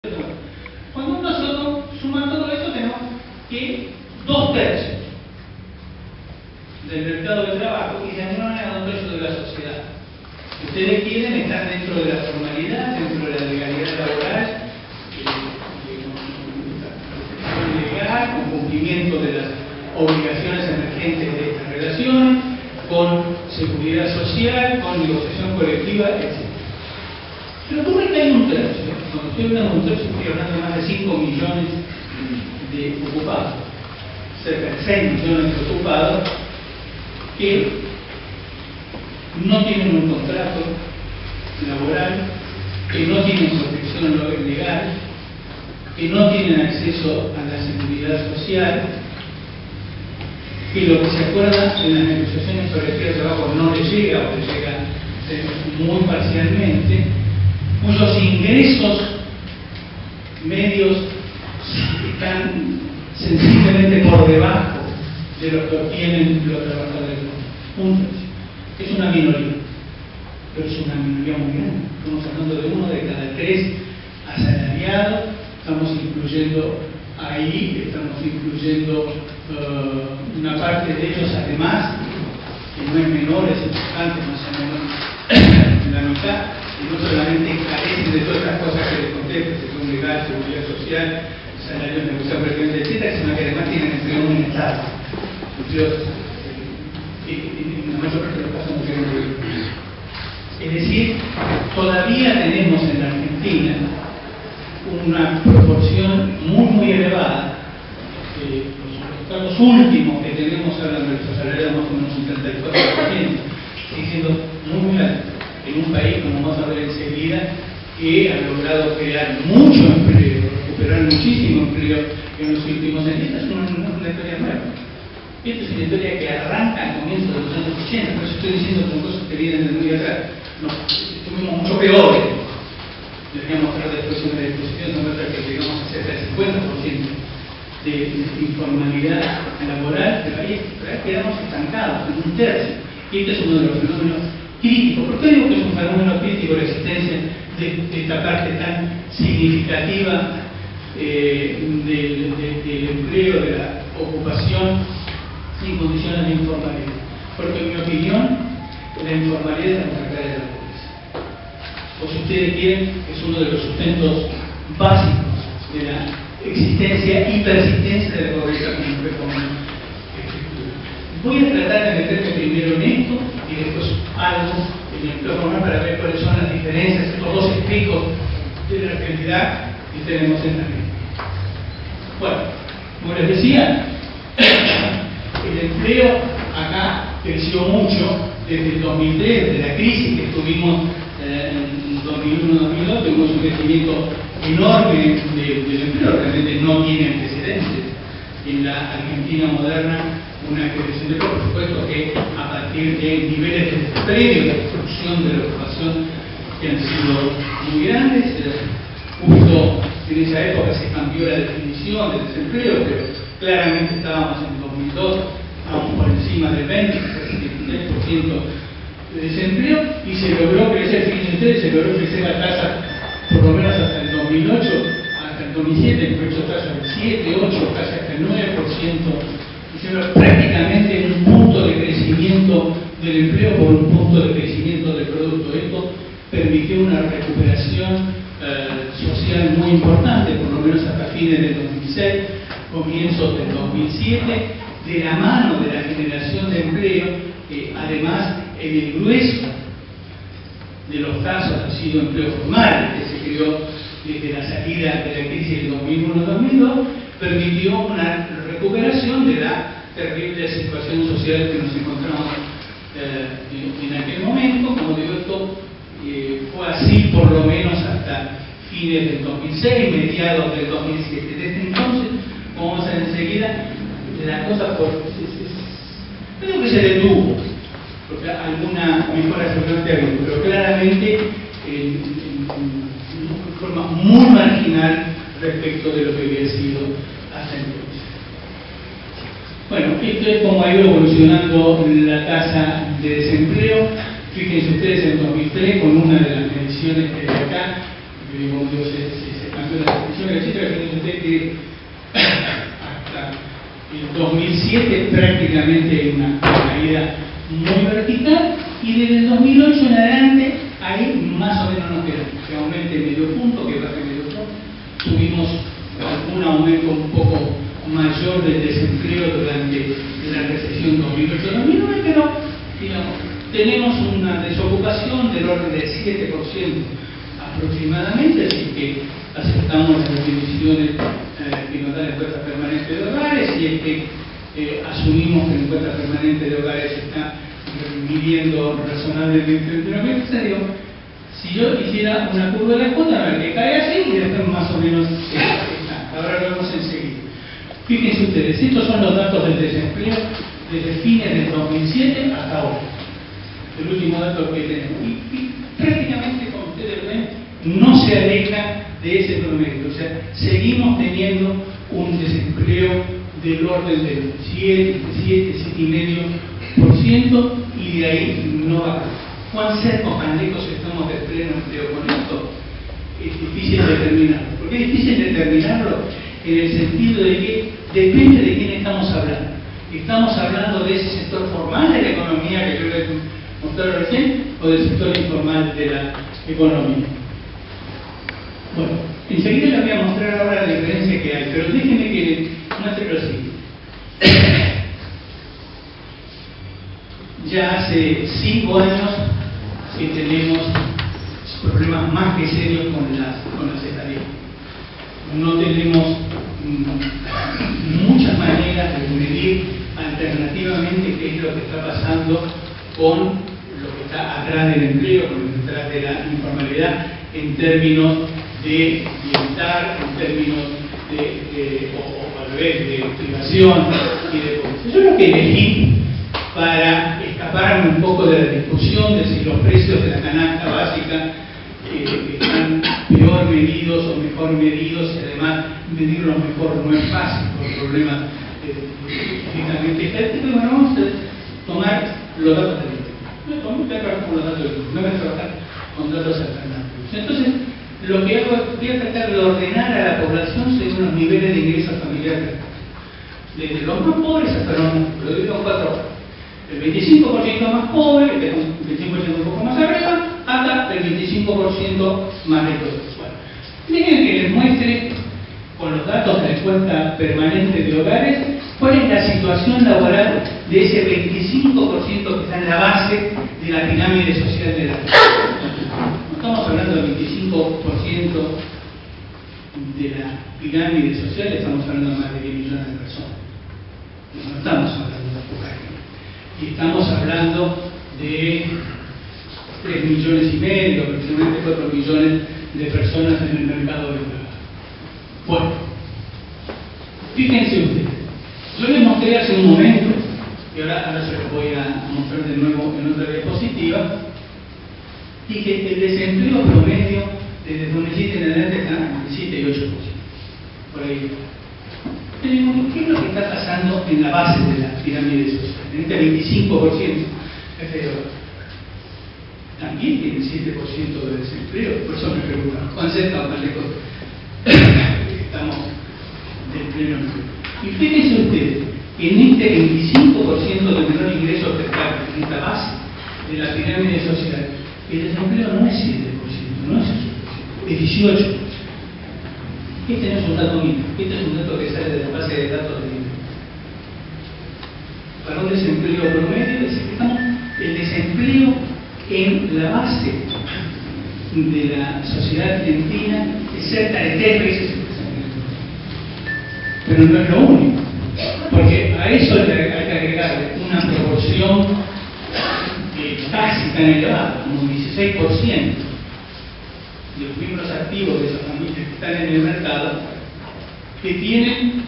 Cuando nosotros sumamos todo esto, tenemos que 2/3 del mercado de trabajo y se anulan a 2/3 de la sociedad. Ustedes quieren estar dentro de la formalidad, dentro de la legalidad laboral, legal, con cumplimiento de las obligaciones emergentes de estas relaciones, con seguridad social, con negociación colectiva, etc. Pero ocurre que hay un tercio. Cuando estoy hablando de un tercio, estoy hablando de más de 5 millones de ocupados, cerca de 6 millones de ocupados, que no tienen un contrato laboral, que no tienen protección legal, que no tienen acceso a la seguridad social, que lo que se acuerda en las negociaciones colectivas de trabajo no les llega o les llega muy parcialmente, cuyos ingresos medios están sensiblemente por debajo de los que obtienen los trabajadores juntos. Es una minoría, pero es una minoría muy grande. Estamos hablando de 1 de cada 3 asalariados. Estamos incluyendo ahí, una parte de ellos además, que no es menor, es importante, más o menos la mitad, y no solamente carecen de todas las cosas que les conté, protección legal, seguridad social, salarios negociados, etcétera, sino que además tienen empleo en un Estado. En la mayor parte de los casos no tienen empleo. Es decir, todavía tenemos en la Argentina una proporción muy elevada. Los datos últimos que tenemos hablan de los asalariados más o menos un 34%, sigue siendo muy alto en un país, como vamos a ver enseguida, que ha logrado crear mucho empleo, recuperar muchísimo empleo en los últimos años. Esta es una historia nueva. Esta es una historia que arranca al comienzo de los años 80, por eso estoy diciendo que son cosas que vienen de muy atrás. No, estuvimos mucho peores. Deberíamos mostrar después una disposición que muestra que llegamos a cerca del 50% de informalidad laboral, pero ahí quedamos estancados en un tercio. Y este es uno de los fenómenos críticos. ¿Por qué digo que es un fenómeno crítico la existencia de esta parte tan significativa del empleo, de la ocupación sin condiciones de informalidad? Porque en mi opinión, la informalidad es la contracara de la pobreza. O si ustedes quieren, es uno de los sustentos básicos de la existencia y persistencia de la pobreza como un fenómeno. Voy a tratar de meterme primero en esto y después algo en el empleo formal para ver cuáles son las diferencias, estos dos espejos de la realidad que tenemos en la Argentina. Bueno, como les decía, el empleo acá creció mucho desde el 2003, desde la crisis que tuvimos en 2001-2002, tuvimos un crecimiento enorme del empleo, realmente no tiene antecedentes en la Argentina moderna. Una creación de por supuesto que a partir de niveles previos de destrucción de la ocupación que han sido muy grandes. Justo en esa época se cambió la definición del desempleo, pero claramente estábamos en 2002, estábamos por encima del 20, casi 23% de desempleo, y se logró crecer, fíjense ustedes, se logró crecer la tasa por lo menos hasta el 2008, hasta el 2007, el proceso tasa del 7, 8, casi hasta el 9%. Prácticamente un punto de crecimiento del empleo por un punto de crecimiento del producto. Esto permitió una recuperación social muy importante, por lo menos hasta fines del 2006, comienzos del 2007, de la mano de la generación de empleo, que además en el grueso de los casos ha sido empleo formal, que se creó desde la salida de la crisis del 2001-2002, permitió una recuperación de la terrible situación social que nos encontramos en aquel momento. Como digo, esto fue así por lo menos hasta fines del 2006, mediados del 2007. Desde entonces, como vamos a ver enseguida, la cosa creo que se detuvo, porque alguna mejora seguramente ha habido, pero claramente de forma muy marginal respecto de lo que había sido hasta entonces. Bueno, esto es como ha ido evolucionando la tasa de desempleo. Fíjense ustedes en 2003, con una de las mediciones que de acá, se cambió la usted que hasta el 2007 prácticamente hay una caída muy vertical, y desde el 2008 en adelante ahí más o menos nos quedamos, que aumente medio punto, que baje medio punto. Tuvimos algún aumento un poco mayor del desempleo durante la recesión 2008-2009, pero digamos, tenemos una desocupación del orden del 7% aproximadamente, así que aceptamos las definiciones que nos da la encuesta permanente de hogares, y es que asumimos que la encuesta permanente de hogares está midiendo razonablemente el fenómeno. Si yo hiciera una curva de la cuota, a ver que cae así y después más o menos está. Ahora lo vemos enseguida. Fíjense ustedes, estos son los datos del desempleo desde fines del 2007 hasta ahora. El último dato que tenemos. Y prácticamente, como ustedes ven, no se aleja de ese promedio. O sea, seguimos teniendo un desempleo del orden del 7,5%, y de ahí no va. ¿Cuán cerca o tan lejos estamos del pleno empleo con esto? Es difícil determinarlo. ¿Por qué es difícil determinarlo? En el sentido de que depende de quién estamos hablando. ¿Estamos hablando de ese sector formal de la economía que yo les mostré recién, o del sector informal de la economía? Bueno, enseguida les voy a mostrar ahora la diferencia que hay, pero déjenme que muestre lo siguiente. Ya hace 5 años que tenemos problemas más que serios con las estadísticas. No tenemos muchas maneras de medir alternativamente qué es lo que está pasando con lo que está atrás del empleo, con lo que está atrás de la informalidad, en términos de bienestar, en términos o al revés, de privación y de cosas. Yo lo que elegí para escaparme un poco de la discusión de si los precios de la canasta básica están peor medidos o mejor medidos, y además medirlos mejor no es fácil por problemas estrictamente estadísticos. Bueno, vamos a tomar los datos del INDEC. No voy a trabajar con los datos del INDEC, no voy a trabajar con datos alternativos. Entonces, lo que hago es voy a tratar de ordenar a la población según los niveles de ingresos familiares, desde los más pobres hasta los más, lo digo en 4 horas. El 25% más pobre, el 25% un poco más arriba, hasta el 25% más rico. Bueno, miren que les muestre con los datos de la encuesta permanente de hogares cuál es la situación laboral de ese 25% que está en la base de la pirámide social de la vida. No estamos hablando del 25% de la pirámide social, estamos hablando de más de 10 millones de personas. No estamos hablando de poca gente. Y estamos hablando de 3,5 millones, aproximadamente 4 millones de personas en el mercado de trabajo. Bueno, fíjense ustedes, yo les mostré hace un momento, y ahora se los voy a mostrar de nuevo en otra diapositiva, y que el desempleo promedio desde 2007 en adelante está entre 7 y 8%. Por ahí. Tenemos, ¿qué es lo que está pasando en la base de la pirámide social? En este 25%, también tiene 7% de desempleo, por eso me preocupa. ¿Cuán cerca o tan lejos estamos del pleno empleo? Y fíjense ustedes, en este 25% de menor ingreso per cápita, en esta base de la pirámide social, el desempleo no es 7%, no es 8%, es 18%. Este no es un dato mío, este es un dato que sale de la base de datos del INDEC. Para un desempleo promedio, el desempleo en la base de la sociedad argentina es cerca de 3 veces el desempleo. Pero no es lo único, porque a eso hay que agregarle una proporción casi tan elevada, como un 16%. De los miembros activos de esas familias que están en el mercado, que tienen